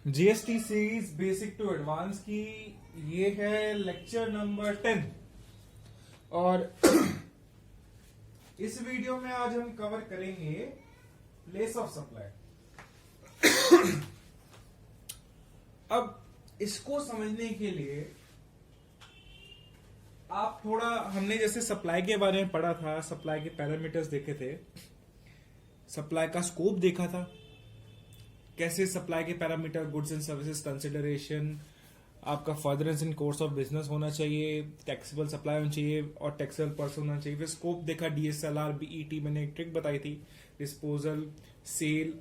GST series basic to advance की ये है लेक्चर नंबर 10 और इस वीडियो में आज हम कवर करेंगे प्लेस ऑफ सप्लाई। अब इसको समझने के लिए आप थोड़ा, हमने जैसे सप्लाई के बारे में पढ़ा था, सप्लाई के पैरामीटर्स देखे थे, सप्लाई का स्कोप देखा था, कैसे सप्लाई के parameter, goods and services consideration, आपका furtherance in course of business होना चाहिए, टैक्सेबल सप्लाई होना चाहिए और टैक्सेबल पर्सन होना चाहिए। फिर स्कोप देखा, डीएसएलआर, बीईटी, मैंने एक ट्रिक बताई थी, डिस्पोजल, सेल,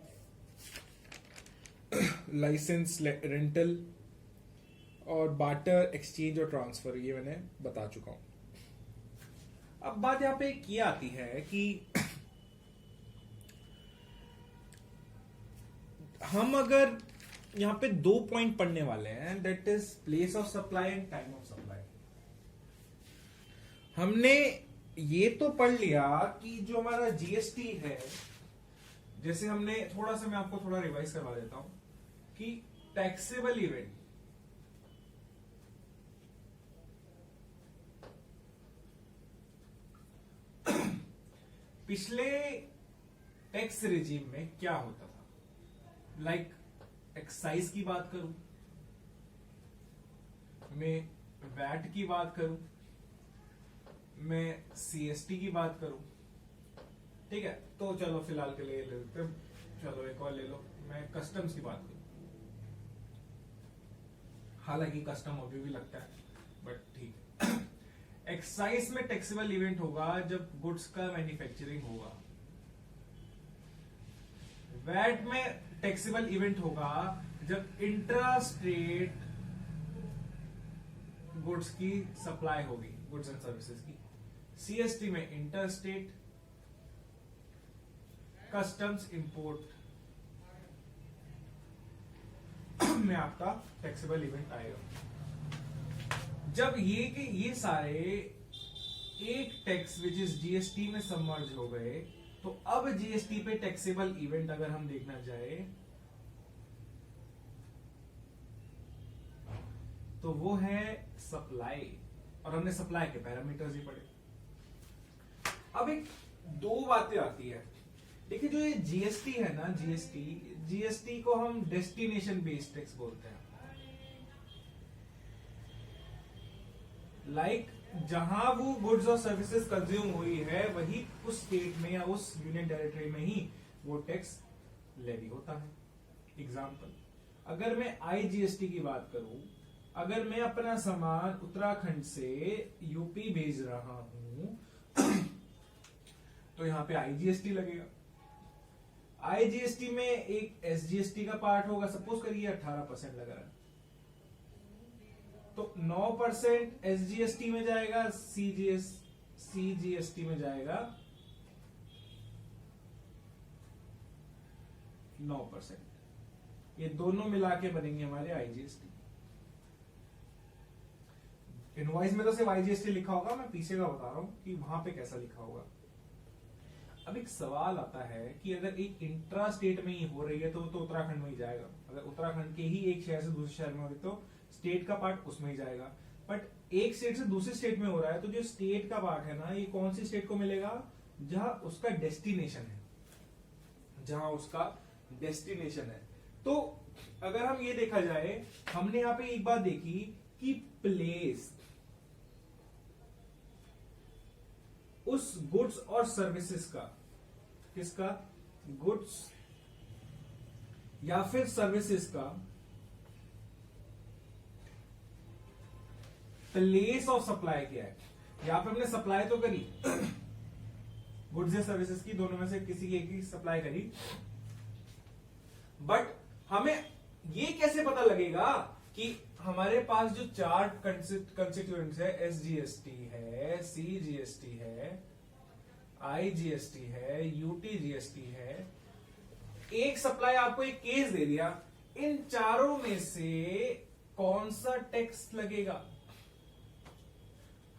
लाइसेंस, रेंटल और बार्टर, एक्सचेंज और ट्रांसफर, ये मैंने बता चुका हूं। अब बात यहां पे ये आती है कि हम अगर यहां पे 2 पॉइंट पढ़ने वाले हैं, that is place of supply and time of supply. हमने ये तो पढ़ लिया कि जो हमारा जीएसटी है, जैसे हमने थोड़ा सा, मैं आपको थोड़ा रिवाइज करवा देता हूं कि टैक्सेबल इवेंट, पिछले टैक्स रिजीम में क्या होता था, लाइक एक्साइज की बात करूं, मैं वैट की बात करूं, मैं सीएसटी की बात करूं, ठीक है। तो चलो फिलहाल के लिए ले लेते हैं, चलो एक और ले लो, मैं कस्टम्स की बात करूं। हालांकि कस्टम अभी भी लगता है, बट ठीक है। एक्साइज में टैक्सेबल इवेंट होगा जब गुड्स का मैन्युफैक्चरिंग होगा। वैट में टैक्सेबल इवेंट होगा जब इंट्रा स्टेट गुड्स की सप्लाई होगी, गुड्स एंड सर्विसेज की। सीएसटी में इंटर स्टेट, कस्टम्स इंपोर्ट में आपका टैक्सेबल इवेंट आएगा। जब ये सारे एक टैक्स विच इज जीएसटी में सबमर्ज हो गए, तो अब जीएसटी पे टैक्सेबल इवेंट अगर हम देखना जाए तो वो है सप्लाई, और हमने सप्लाई के पैरामीटर्स ही पढ़े। अब एक दो बातें आती है, देखिए जो ये जीएसटी है ना, जीएसटी को हम डेस्टिनेशन बेस्ड टैक्स बोलते हैं। लाइक जहां वो गुड्स और सर्विसेज कंज्यूम हुई है, वही उस स्टेट में या उस यूनियन टेरिटरी में ही वो टैक्स लेवी होता है। एग्जाम्पल, अगर मैं आईजीएसटी की बात करूं, अगर मैं अपना सामान उत्तराखंड से यूपी भेज रहा हूं तो यहां पे आईजीएसटी लगेगा। आईजीएसटी में एक एसजीएसटी का पार्ट होगा, सपोज करिए 18% लग रहा है, तो 9% एसजीएसटी में जाएगा, सीजीएसटी में जाएगा 9%। ये दोनों मिला के बनेंगे हमारे आईजीएसटी। इनवॉइस में तो सिर्फ आईजीएसटी लिखा होगा, मैं पीछे का बता रहा हूं कि वहां पे कैसा लिखा होगा। अब एक सवाल आता है कि अगर एक इंट्रा स्टेट में ही हो रही है तो उत्तराखंड में ही जाएगा। अगर उत्तराखंड के ही एक शहर से दूसरे शहर में हो रही तो स्टेट का पार्ट उसमें ही जाएगा। बट एक स्टेट से दूसरे स्टेट में हो रहा है तो जो स्टेट का पार्ट है ना, ये कौन सी स्टेट को मिलेगा, जहां उसका डेस्टिनेशन है, जहां उसका डेस्टिनेशन है। तो अगर हम ये देखा जाए, हमने यहां पे एक बात देखी कि प्लेस उस गुड्स और सर्विसेज का, किसका, गुड्स या फिर सर्विसेज का प्लेस ऑफ सप्लाई क्या है। यहां पे हमने सप्लाई तो करी गुड्स या सर्विसेज की, दोनों में से किसी एक की सप्लाई करी, बट हमें ये कैसे पता लगेगा कि हमारे पास जो चार कंस्टिट्यूएंट्स है, एसजीएसटी है, सीजीएसटी है, आईजीएसटी है, यूटीजीएसटी है, एक सप्लाई आपको एक केस दे दिया, इन चारों में से कौन सा टैक्स लगेगा।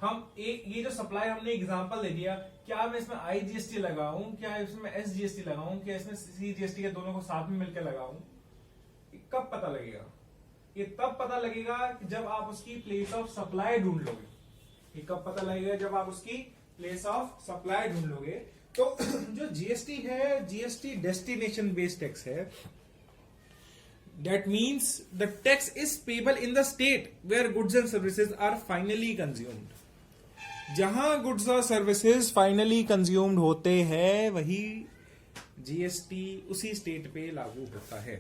हम एक, ये जो सप्लाई हमने एग्जांपल दे दिया, क्या मैं इसमें आईजीएसटी लगाऊं, क्या इसमें एसजीएसटी लगाऊं, क्या इसमें सीजीएसटी के दोनों को साथ में मिलकर लगाऊं, कब पता लगेगा? ये तब पता लगेगा कि जब आप उसकी प्लेस ऑफ सप्लाई ढूंढ लोगे। ये कब पता लगेगा? जब आप उसकी प्लेस ऑफ सप्लाई ढूंढ लोगे। तो जो जीएसटी है, जीएसटी डेस्टिनेशन बेस्ड टैक्स है। That means the tax is payable in the state where goods and services are finally consumed. जहां गुड्स और सर्विसेज फाइनली कंज्यूम्ड होते हैं वही जीएसटी उसी स्टेट पे लागू होता है।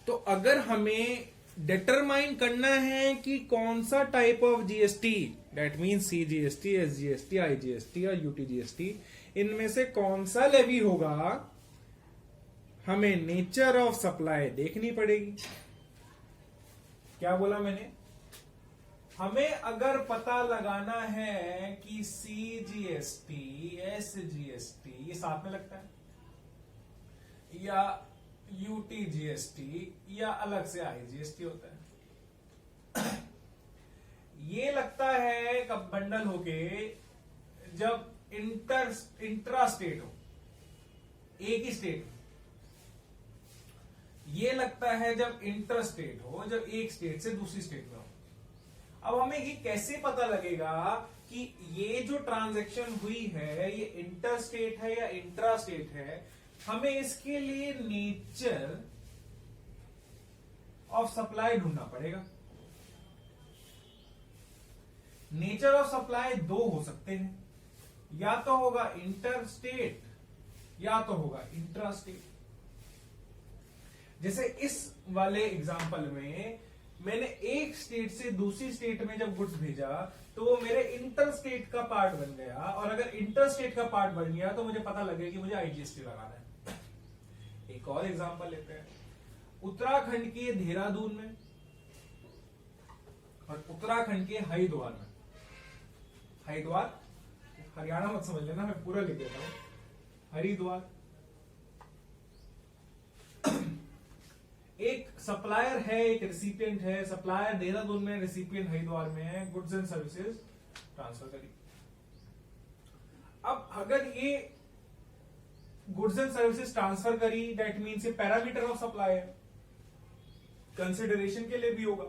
तो अगर हमें डिटरमाइन करना है कि कौन सा type of GST, that mean CGST, SGST, IGST और यूटीजीएसटी, इनमें से कौन सा लेवी होगा, हमें नेचर ऑफ सप्लाई देखनी पड़ेगी। क्या बोला मैंने? हमें अगर पता लगाना है कि सीजीएसटी, एसजीएसटी ये साथ में लगता है या यूटीजीएसटी या अलग से आईजीएसटी होता है, ये लगता है कब बंडल होके, जब इंट्रा स्टेट हो, एक ही स्टेट हो। ये लगता है जब इंटर स्टेट हो, जब एक स्टेट से दूसरी स्टेट में हो। अब हमें ये कैसे पता लगेगा कि ये जो ट्रांजैक्शन हुई है ये इंटर स्टेट है या इंट्रा स्टेट है? हमें इसके लिए नेचर ऑफ सप्लाई ढूंढना पड़ेगा। नेचर ऑफ सप्लाई दो हो सकते हैं, या तो होगा इंटर स्टेट या तो होगा इंट्रा स्टेट। जैसे इस वाले एग्जांपल में मैंने एक स्टेट से दूसरी स्टेट में जब गुड्स भेजा तो वो मेरे इंटर स्टेट का पार्ट बन गया, और अगर इंटर स्टेट का पार्ट बन गया तो मुझे पता लगे कि मुझे आईजीएसटी लगाना है। एक और एग्जांपल लेते हैं, उत्तराखंड के देहरादून में और उत्तराखंड के हरिद्वार में। हरिद्वार हरियाणा मत समझ लेना, मैं पूरा लिख देता हूं। हरिद्वार एक सप्लायर है, एक रिसिपिएंट है। सप्लायर देहरादून में, रिसिपिएंट हरिद्वार में है। गुड्स एंड सर्विसेज ट्रांसफर करी। अब अगर ये गुड्स एंड सर्विसेज ट्रांसफर करी, दैट मीन्स ये पैरामीटर ऑफ सप्लाई है, कंसिडरेशन के लिए भी होगा,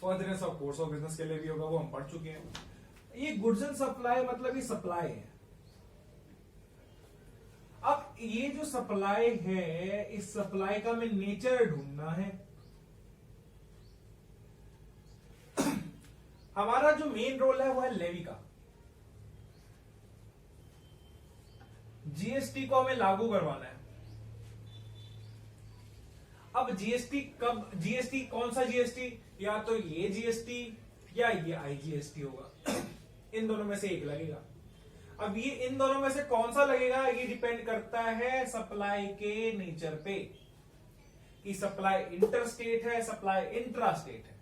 फर्दरनेस ऑफ कोर्स ऑफ बिजनेस के लिए भी होगा, वो हम पढ़ चुके हैं। ये गुड्स एंड सप्लाई मतलब ये सप्लाई है। अब ये जो सप्लाई है, इस सप्लाई का हमें नेचर ढूंढना है। हमारा जो मेन रोल है वो है लेवी का। जीएसटी को हमें लागू करवाना है। अब जीएसटी कब, जीएसटी कौन सा जीएसटी? या तो ये जीएसटी या ये आईजीएसटी होगा, इन दोनों में से एक लगेगा। अब ये इन दोनों में से कौन सा लगेगा ये डिपेंड करता है सप्लाई के नेचर पे, कि सप्लाई इंटर स्टेट है, सप्लाई इंट्रा स्टेट है।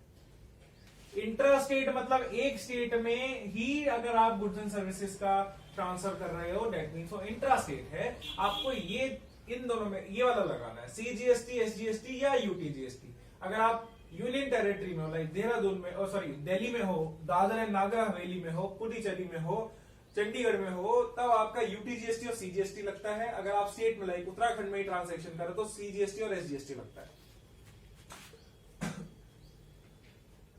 इंट्रा स्टेट मतलब एक स्टेट में ही अगर आप गुड्स एंड सर्विसेज का ट्रांसफर कर रहे हो, दैट मीन्स वो इंट्रा स्टेट है। आपको ये इन दोनों में ये वाला लगाना है, सीजीएसटी, एसजीएसटी या यूटीजीएसटी। अगर आप यूनियन टेरिटरी में हो, लाइक देहरादून में, सॉरी दिल्ली में हो, दादर एंड नागर हवेली में हो, पुडुचेरी में हो, चंडीगढ़ में हो, तब आपका यूटीजीएसटी और सीजीएसटी लगता है। अगर आप स्टेट में लाइक उत्तराखंड में ही ट्रांजैक्शन करो तो सीजीएसटी और एसजीएसटी लगता है।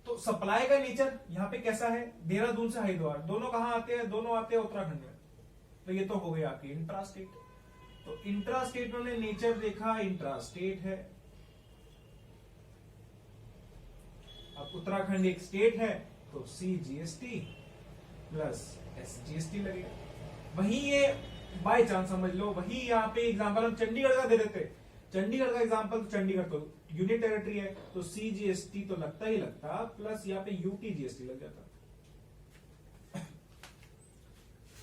तो सप्लाई का नेचर यहां पे कैसा है? देहरादून से हरिद्वार दोनों कहां आते हैं? दोनों आते हैं उत्तराखंड में। तो ये तो हो गया आपकी इंट्रा स्टेट। तो इंट्रा स्टेट में नेचर देखा, इंट्रा स्टेट है। अब उत्तराखंड एक स्टेट है तो सीजीएसटी प्लस एसजीएसटी लगेगा। वहीं ये बाय चांस समझ लो, वही यहाँ पे एग्जांपल हम चंडीगढ़ का दे देते। चंडीगढ़ का एग्जांपल, तो चंडीगढ़ तो यूनियन टेरिटरी है, तो सीजीएसटी तो लगता ही लगता, प्लस यहाँ पे यूटीजीएसटी लग जाता।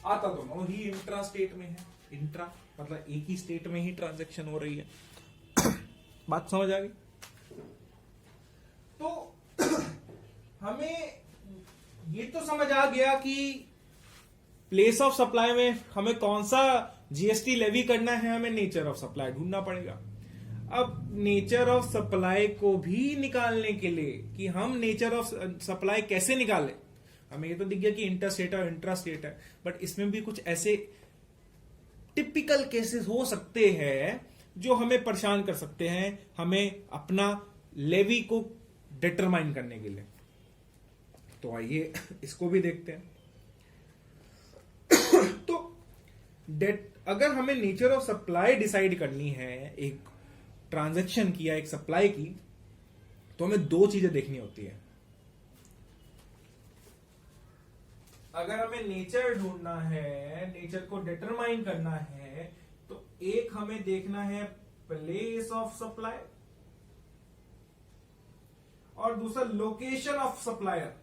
आता दोनों ही इंट्रा स्टेट में है। इंट्रा मतलब एक ही स्टेट में ही ट्रांजैक्शन हो रही है। बात समझ आ गई? तो हमें ये तो समझ आ गया कि प्लेस ऑफ सप्लाई में हमें कौन सा जीएसटी लेवी करना है, हमें नेचर ऑफ सप्लाई ढूंढना पड़ेगा। अब नेचर ऑफ सप्लाई को भी निकालने के लिए कि हम नेचर ऑफ सप्लाई कैसे निकालें, हमें ये तो दिख गया कि इंटर स्टेट और इंट्रा स्टेट है, बट इसमें भी कुछ ऐसे टिपिकल केसेस हो सकते हैं जो हमें परेशान कर सकते हैं हमें अपना लेवी को डिटरमाइन करने के लिए। तो आइए इसको भी देखते हैं। तो डेट अगर हमें नेचर ऑफ सप्लाई डिसाइड करनी है एक ट्रांजैक्शन की या एक सप्लाई की, तो हमें दो चीजें देखनी होती है। अगर हमें नेचर ढूंढना है, नेचर को डिटरमाइन करना है, तो एक हमें देखना है प्लेस ऑफ सप्लाई और दूसरा लोकेशन ऑफ सप्लायर।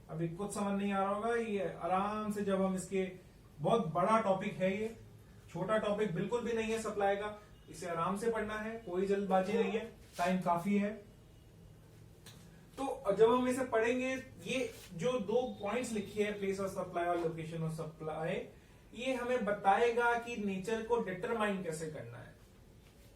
अभी कुछ समझ नहीं आ रहा होगा, ये आराम से जब हम इसके, बहुत बड़ा टॉपिक है ये, छोटा टॉपिक बिल्कुल भी नहीं है सप्लाई का, इसे आराम से पढ़ना है, कोई जल्दबाजी नहीं है, टाइम काफी है। तो जब हम इसे पढ़ेंगे, ये जो दो पॉइंट्स लिखे हैं प्लेस ऑफ सप्लाई और लोकेशन ऑफ सप्लाई, ये हमें बताएगा कि नेचर को डिटरमाइन कैसे करना है,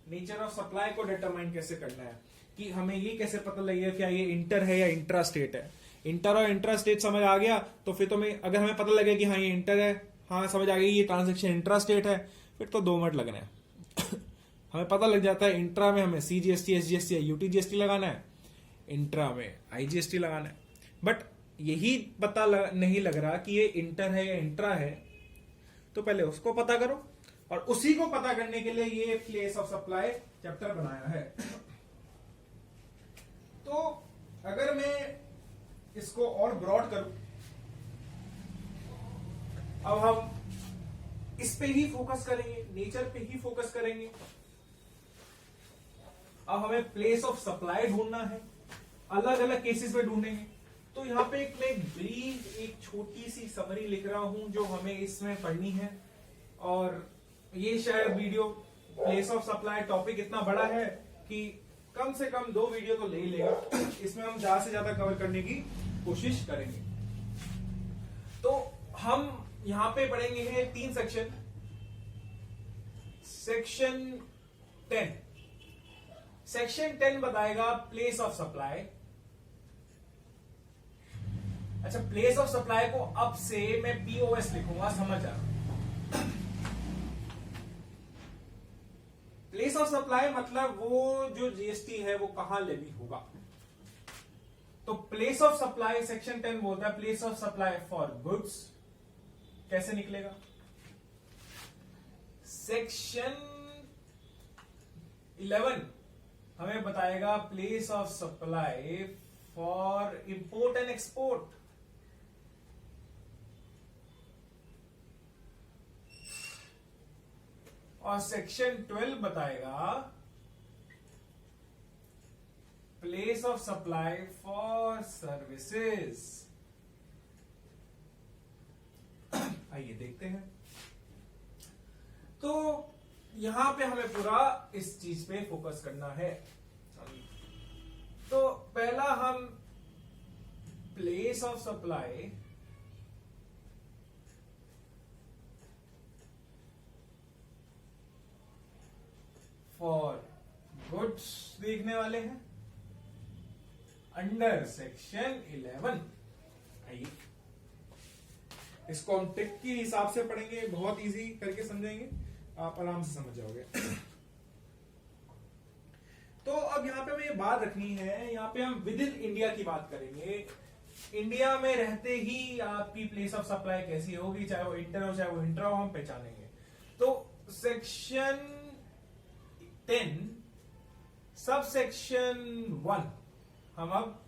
नेचर ऑफ सप्लाई को डिटरमाइन कैसे करना है, कि हमें ये कैसे पता लगेगा क्या ये इंटर है या इंट्रा स्टेट है। इंटर और इंट्रा स्टेट समझ आ गया तो फिर तो अगर हमें पता लगे कि हाँ ये इंटर है, हाँ समझ आ गई ये ट्रांजेक्शन इंट्रा स्टेट है, फिर तो 2 मिनट लगने हैं। हमें पता लग जाता है इंट्रा में हमें CGST, SGST या UTGST लगाना है, इंट्रा में IGST लगाना है। बट यही पता नहीं लग रहा कि ये इंटर है या इंट्रा है, तो पहले उसको पता करो, और उसी को पता करने के लिए ये प्लेस ऑफ सप्लाई चैप्टर बनाया है। तो अगर मैं इसको और ब्रॉड करूं, अब हम इस पे ही फोकस करेंगे, नेचर पे ही फोकस करेंगे। अब हमें प्लेस ऑफ सप्लाई ढूंढना है, अलग अलग केसेस में ढूंढेंगे। तो यहां पे मैं ब्रीफ एक छोटी सी समरी लिख रहा हूं जो हमें इसमें पढ़नी है, और ये शायद video place of supply topic इतना बड़ा है कि कम से कम 2 वीडियो तो ले ही लेगा, इसमें हम ज्यादा से ज्यादा कवर करने की कोशिश करेंगे। तो हम यहां पे पढ़ेंगे हैं 3 सेक्शन। सेक्शन 10 बताएगा प्लेस ऑफ सप्लाई। अच्छा, प्लेस ऑफ सप्लाई को अब से मैं POS लिखूंगा, समझ आ। प्लेस ऑफ सप्लाई मतलब वो जो GST है वो कहां लेवी होगा। तो प्लेस ऑफ सप्लाई सेक्शन 10 बोलता है place of supply for goods कैसे निकलेगा। सेक्शन 11 हमें बताएगा place of supply for import and export. और सेक्शन 12 बताएगा place of supply for services. आइए देखते हैं। तो यहां पे हमें पूरा इस चीज पे फोकस करना है। तो पहला हम place of supply for goods देखने वाले हैं अंडर सेक्शन 11। आइए इसको हम टिक के हिसाब से पढ़ेंगे, बहुत इजी करके समझेंगे, आप आराम से समझ जाओगे। तो अब यहां पे हमें ये बात रखनी है, यहां पे हम विद इन इंडिया की बात करेंगे। इंडिया में रहते ही आपकी प्लेस ऑफ सप्लाई कैसी होगी, चाहे वो इंटर हो चाहे वो इंट्रा हो, हम पहचानेंगे। तो सेक्शन 10 सब सेक्शन 1 हम अब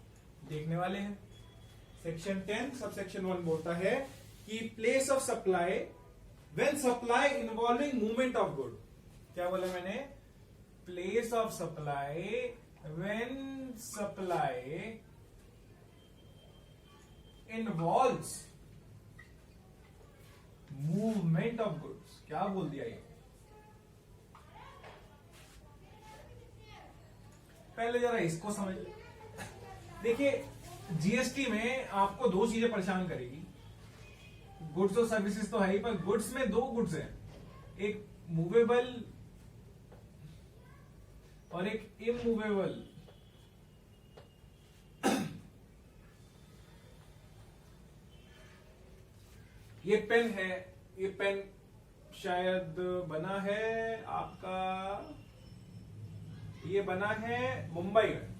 देखने वाले हैं। सेक्शन 10 सब सेक्शन 1 बोलता है कि place of supply when supply involving movement of good. क्या बोला मैंने? Place of supply when supply involves movement of goods. क्या बोल दिया ये? पहले जरा इसको समझ लो। देखिए GST में आपको 2 चीजें परेशान करेगी, गुड्स और सर्विसेज तो है ही, पर गुड्स में 2 गुड्स हैं, एक मूवेबल और एक इमूवेबल। ये पेन है, ये पेन शायद बना है आपका, ये बना है मुंबई में।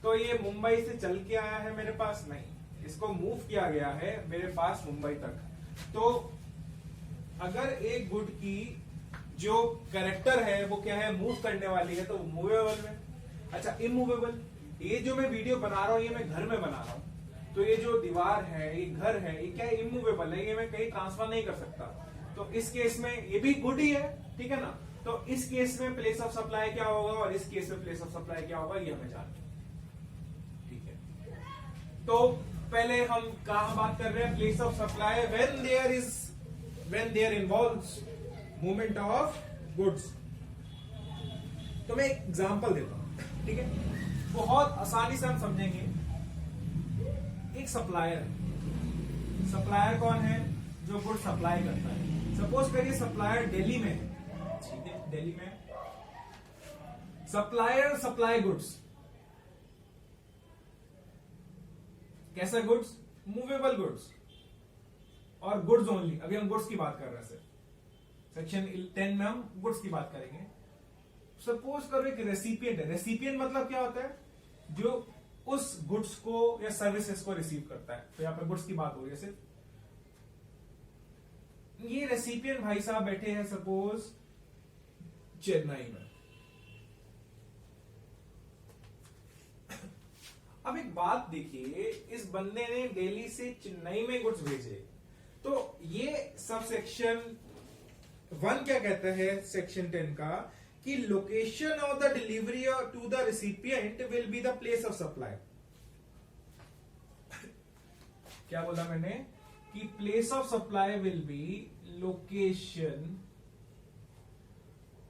तो ये मुंबई से चल के आया है मेरे पास, नहीं, इसको मूव किया गया है मेरे पास मुंबई तक। तो अगर एक गुड की जो कैरेक्टर है वो क्या है, मूव करने वाली है, तो मूवेबल में। अच्छा, इमूवेबल, ये जो मैं वीडियो बना रहा हूं ये मैं घर में बना रहा हूं, तो ये जो दीवार है, ये घर है, ये क्या है, इमूवेबल है, ये मैं कहीं ट्रांसफर नहीं कर सकता। तो इस केस में ये भी गुड ही है, ठीक है ना। तो इस केस में प्लेस ऑफ सप्लाई क्या होगा और इस केस में प्लेस ऑफ सप्लाई क्या होगा, ये हमें जानना है, ठीक है। तो पहले हम कहां बात कर रहे हैं, place of supply when there involves movement of goods। तो मैं एक एग्जांपल देता हूं, ठीक है, बहुत आसानी से हम समझेंगे। एक सप्लायर है, सप्लायर कौन है, जो गुड सप्लाई करता है। सपोज करिए सप्लायर दिल्ली में है, ठीक है, दिल्ली में सप्लायर सप्लाई गुड्स, कैसा गुड्स, मूवेबल गुड्स और गुड्स ओनली। अभी हम गुड्स की बात कर रहे हैं, सेक्शन 10 में हम गुड्स की बात करेंगे। सपोज करो एक रेसिपिएंट है, रेसिपिएंट मतलब क्या होता है, जो उस गुड्स को या सर्विसेज को रिसीव करता है। तो यहां पर गुड्स की बात हो रही है सिर्फ। ये रेसिपिएंट भाई साहब बैठे हैं सपोज चेन्नई में। अब एक बात देखिए, इस बंदे ने दिल्ली से चेन्नई में गुड्स भेजे, तो ये सब सेक्शन 1 क्या कहता है, सेक्शन 10 का, कि location of the delivery to the recipient will be the place of supply. क्या बोला मैंने, कि place of supply will be location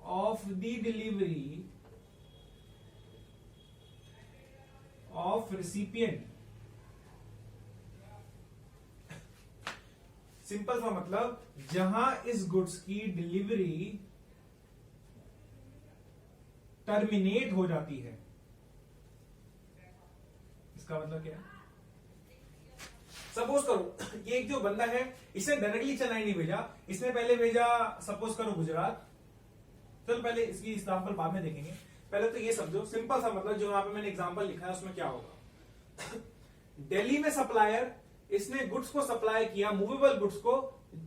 of the delivery of recipient. Simple सा मतलब, जहां इस गुड्स की डिलीवरी टर्मिनेट हो जाती है। इसका मतलब क्या है, सपोज करो ये एक जो बंदा है, इसने डायरेक्टली चेन्नई नहीं भेजा, इसने पहले भेजा सपोज करो गुजरात। चलो पहले इसकी एग्जांपल बाद में देखेंगे, पहले तो ये समझो सिंपल सा मतलब, जो यहां पे मैंने एग्जांपल लिखा है उसमें क्या होगा। दिल्ली में सप्लायर, इसने गुड्स को सप्लाई किया, मूवेबल गुड्स को,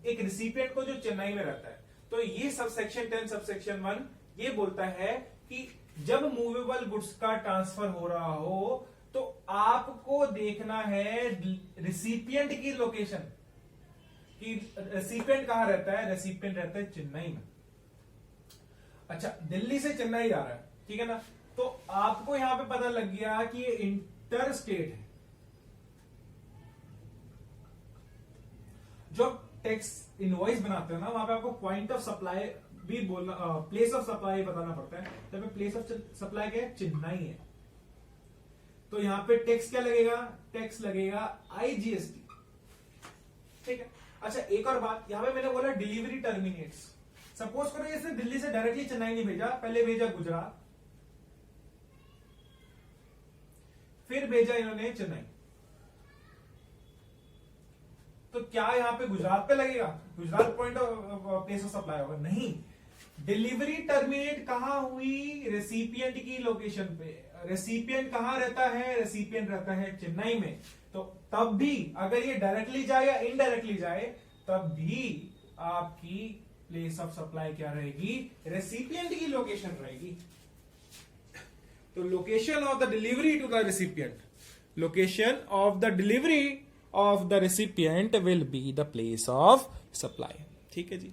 एक रिसिपिएंट को जो चेन्नई में रहता है। तो ये सब सेक्शन 10 सब सेक्शन 1 ये बोलता है कि जब मूवेबल गुड्स का ट्रांसफर हो रहा हो तो आपको देखना है रिसिपिएंट की लोकेशन, कि रेसिपिएंट कहां रहता है, रेसिपिएंट रहता है चेन्नई में। अच्छा, दिल्ली से चेन्नई जा रहा है, ठीक है ना। तो आपको यहां पे पता लग गया कि ये इंटर स्टेट है। जो टैक्स इनवॉइस बनाते हैं ना, वहां पे आपको पॉइंट ऑफ सप्लाई भी बोलना, प्लेस ऑफ सप्लाई बताना पड़ता है। तो प्लेस ऑफ सप्लाई क्या है, चेन्नई है। तो यहां पे टैक्स क्या लगेगा, टैक्स लगेगा IGST, ठीक है। अच्छा, एक और बात, यहां पे मैंने बोला डिलीवरी टर्मिनेट्स। सपोज करो इसने दिल्ली से डायरेक्टली चेन्नई नहीं भेजा, पहले भेजा गुजरात, फिर भेजा इन्होंने चेन्नई। तो क्या यहां पे गुजरात पे लगेगा, Gujarat point of place of supply होगा, नहीं। डिलीवरी टर्मिनेट कहां हुई, रेसिपिएंट की लोकेशन पे। रेसिपिएंट कहां रहता है, रेसिपिएंट रहता है चेन्नई में। तो तब भी अगर ये डायरेक्टली जाए या इनडायरेक्टली जाए, तब भी आपकी प्लेस ऑफ सप्लाई क्या रहेगी, रेसिपिएंट की लोकेशन रहेगी। तो location of the delivery to the recipient, location of the delivery of the recipient will be the place of supply, ठीक है जी,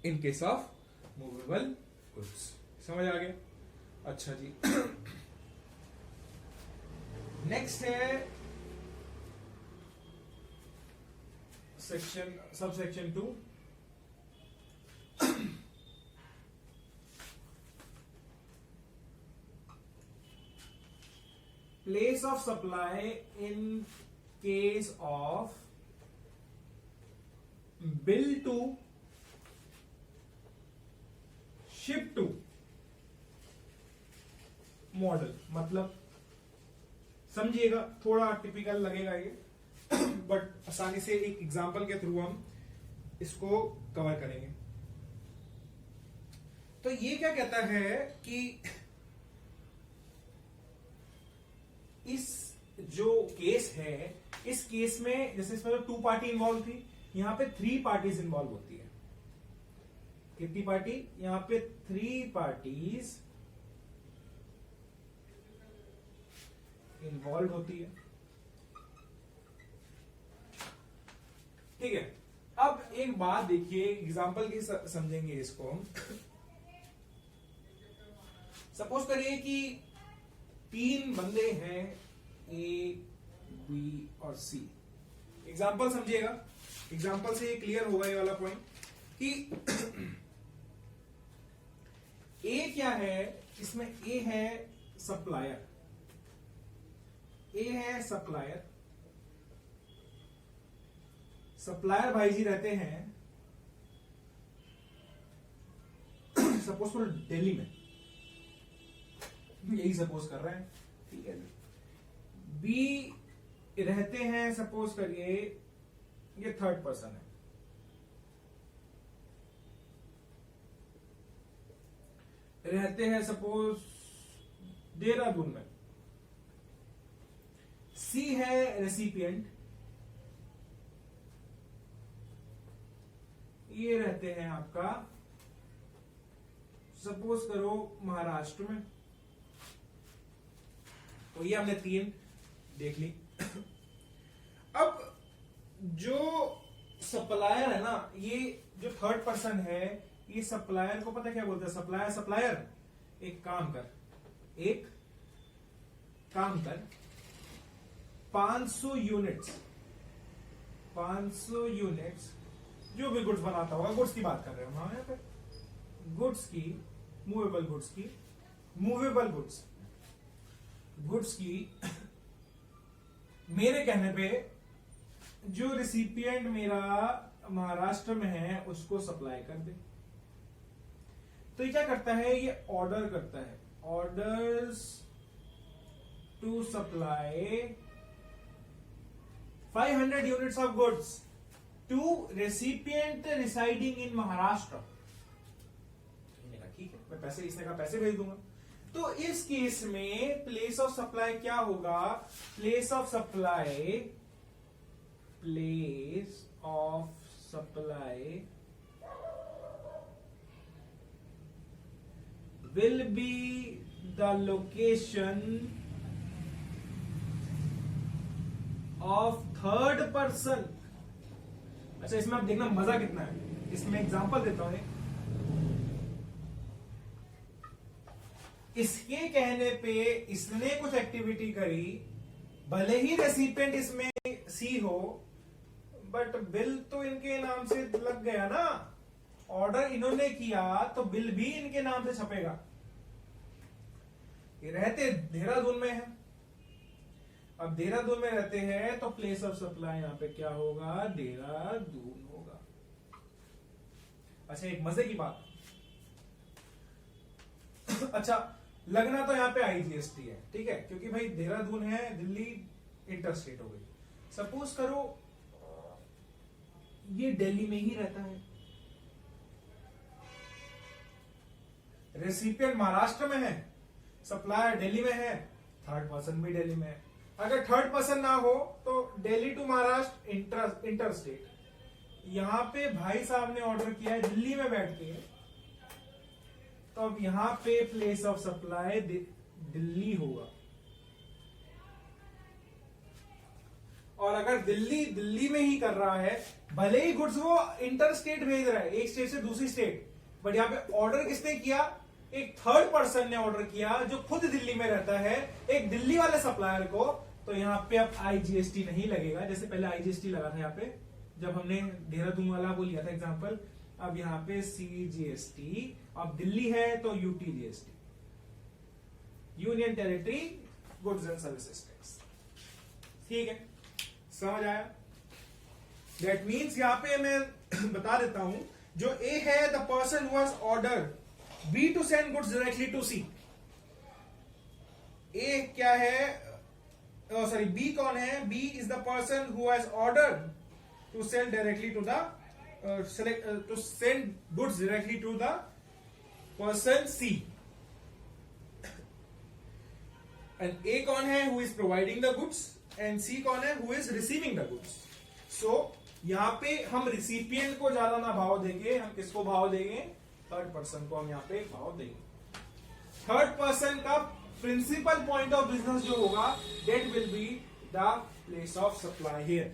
in case of movable goods. समझ आ गया, अच्छा जी। नेक्स्ट है सेक्शन, सब section 2, place of supply in case of bill to, ship to model. मतलब समझिएगा, थोड़ा टिपिकल लगेगा ये, बट आसानी से एक एग्जांपल के थ्रू हम इसको कवर करेंगे। तो ये क्या कहता है कि इस जो केस है, इस केस में जैसे इसमें तो 2 पार्टी इन्वॉल्व थी, यहां पे 3 पार्टीज इन्वॉल्व होती है। कितनी पार्टी? यहां पे 3 पार्टीज इन्वॉल्व होती है। ठीक है, अब एक बात देखिए, एग्जांपल की समझेंगे इसको हम। सपोज करिए कि 3 बंदे हैं, ए, बी और सी। एग्जांपल समझिएगा, एग्जांपल से ये क्लियर होगा ये वाला पॉइंट कि ए क्या है, इसमें ए है सप्लायर, ए है सप्लायर। सप्लायर भाई जी रहते हैं सपोज फॉर दिल्ली में, यही सपोज कर रहे हैं, ठीक है। बी रहते हैं सपोज करिए, ये 3rd पर्सन है, रहते हैं सपोज देहरादून में। सी है रेसिपिएंट, ये रहते हैं आपका सपोज करो महाराष्ट्र में। तो ये हमने 3 देख ली। अब जो सप्लायर है ना, ये जो 3rd पर्सन है, ये सप्लायर को पता क्या बोलते हैं? सप्लायर, सप्लायर एक काम कर, 500 यूनिट्स, 500 यूनिट्स जो भी गुड्स बनाता होगा, गुड्स की बात कर रहे हैं हम यहाँ पे, गुड्स की, मूवेबल गुड्स की, मूवेबल गुड्स की मेरे कहने पे जो रिसिपिएंट मेरा महाराष्ट्र में है उसको सप्लाई कर दे। तो ये क्या करता है? ये ऑर्डर करता है, orders to supply 500 units of goods to recipient residing in Maharashtra. ठीक है, मैं पैसे, इसने कहा पैसे भेज दूंगा। तो इस केस में प्लेस ऑफ सप्लाई क्या होगा? Place of supply will be the location of 3rd person। अच्छा, इसमें आप देखना मजा कितना है, इसमें एग्जांपल देता हूं। इसके कहने पे इसने कुछ एक्टिविटी करी, भले ही रेसिपिएंट इसमें सी हो, बट बिल तो इनके नाम से लग गया ना। ऑर्डर इन्होंने किया तो बिल भी इनके नाम से छपेगा। ये रहते देहरादून में है, अब देहरादून में रहते हैं तो प्लेस ऑफ सप्लाई यहां पे क्या होगा? देहरादून होगा। अच्छा, एक मजे की बात अच्छा, लगना तो यहां पे आईजीएसटी है, ठीक है, क्योंकि भाई देहरादून है, दिल्ली इंटरस्टेट हो गई। सपोज करो ये दिल्ली में ही रहता है, रेसिपिएंट महाराष्ट्र में है, सप्लायर दिल्ली में है, 3rd पर्सन भी दिल्ली में है। अगर 3rd पर्सन ना हो तो दिल्ली टू महाराष्ट्र इंटरस्टेट। यहां पे भाई साहब ने ऑर्डर किया है दिल्ली में बैठ के, तो अब यहां पे प्लेस ऑफ सप्लाई दिल्ली होगा। और अगर दिल्ली में ही कर रहा है, भले ही गुड्स वो इंटर स्टेट भेज रहा है, एक स्टेट से दूसरी स्टेट, बट यहां पे ऑर्डर किसने किया? एक 3rd पर्सन ने ऑर्डर किया जो खुद दिल्ली में रहता है, एक दिल्ली वाले सप्लायर को। तो यहां पे अब आईजीएसटी नहीं लगेगा, जैसे पहले आईजीएसटी लगा था यहां पे जब हमने देहरादून वाला वो लिया था एग्जांपल। अब यहां पे सीजीएसटी, अब दिल्ली है तो UTGST, union territory goods and services tax. ठीक है, समझ आया? दैट मीन्स यहां पे मैं बता देता हूं, जो ए है the person who has order B to send goods directly to C. A क्या है? बी कौन है? B is the person who has order to sell directly to the to send goods directly to the person C. And A कौन है, who is providing the goods, and C कौन है, who is receiving the goods. So यहाँ पे हम recipient को ज्यादा ना भाव देंगे, हम किसको भाव देंगे, थर्ड पर्सन को हम यहाँ पे भाव देंगे. थर्ड पर्सन का प्रिंसिपल पॉइंट ऑफ बिजनेस जो होगा, that will be the place of supply here.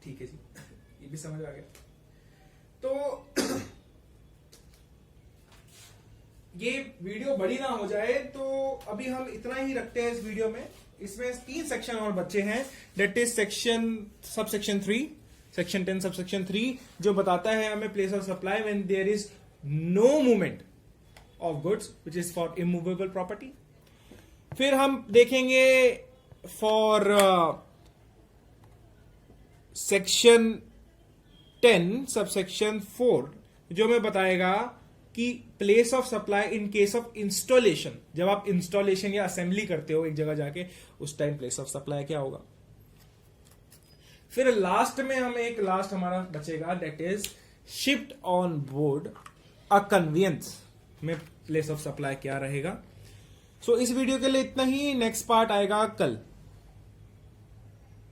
ठीक है जी, ये भी समझ आ गया. तो ये वीडियो बड़ी ना हो जाए, तो अभी हम इतना ही रखते हैं इस वीडियो में. इसमें 3 सेक्शन और बच्चे हैं, that is subsection 3, section 10 subsection 3, जो बताता है हमें place of supply when there is no movement of goods which is for immovable property. फिर हम देखेंगे फॉर सेक्शन 10 सबसेक्शन 4, जो हमें बताएगा कि place of supply in case of installation, जब आप इंस्टॉलेशन या असेंबली करते हो एक जगह जाके, उस टाइम प्लेस ऑफ सप्लाई क्या होगा. फिर लास्ट में हमें एक लास्ट हमारा बचेगा, that is shift on board a conveyance में प्लेस ऑफ सप्लाई क्या रहेगा. सो इस वीडियो के लिए इतना ही. नेक्स्ट पार्ट आएगा कल.